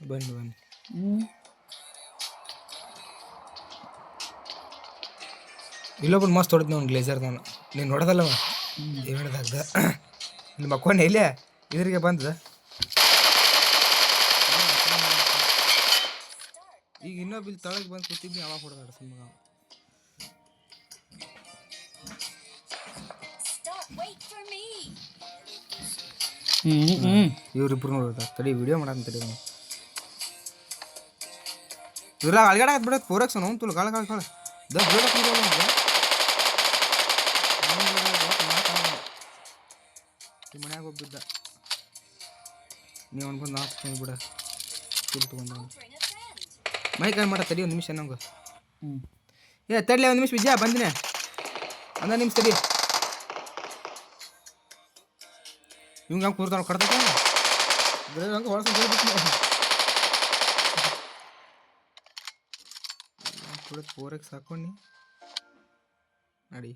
ಬನ್ನಿ ಇಲ್ಲೊಬ್ಬನು ಮಸ್ತ್ ಹೊಡೆದ್ ಅವ್ನು ಗ್ಲೇಜರ್ ನಾನು ನೀನು ನೋಡೋದಲ್ಲವ ಹೇಳಿದಾಗ್ದ ಇಲ್ಲಿ ಮಕ್ಕೊಂಡೆ ಇಲ್ಲೇ ಇದ್ರಿಗೆ ಬಂದ ಈಗ ಇನ್ನೊಬ್ಬ ಇಲ್ಲಿ ತಳಗೆ ಬಂದು ಕೂತಿದ್ನಿ ಅವಾಗ ಹೊಡೆದಾಡ ಸುಮ್ಮಗ ಇವ್ರಿಬ್ರು ನೋಡ್ದ ತಡಿ ವಿಡಿಯೋ ಮಾಡಂತ ತಡಿ ಇವ್ರ ಅಲ್ಗಡೆ ಬಿಡ ಫೋರಕ್ಸ್ ಅವ್ನು ತುಳು ಕಾಳ ಕಾಳ ಕಾಳ ಮನ್ಯಾಗ ಒಬ್ಬಿದ್ದ ನೀವು ಅನ್ಕೊಂಡು ನಾಲ್ಕು ಬಿಡ ತುಳು ತೊಗೊಂಡ ಮೈಕಾಯಿ ಮಾಡ ತಡಿ ಒಂದು ನಿಮಿಷ ನಂಗೆ ತಡಲಿ ಒಂದು ನಿಮಿಷ ವಿಜಯ ಬಂದಿನಿ ಒಂದ ನಿಮಿಷ ತಡಿ ಇವಂಗ ಹಂಗೆ ಕೂರ್ತಾವ ಕಡ್ತೈತೆ ಹಂಗೆ ಹೊಳಸ ಫೋರಕ್ಸ್ ಹಾಕೊಂಡು ನಡಿ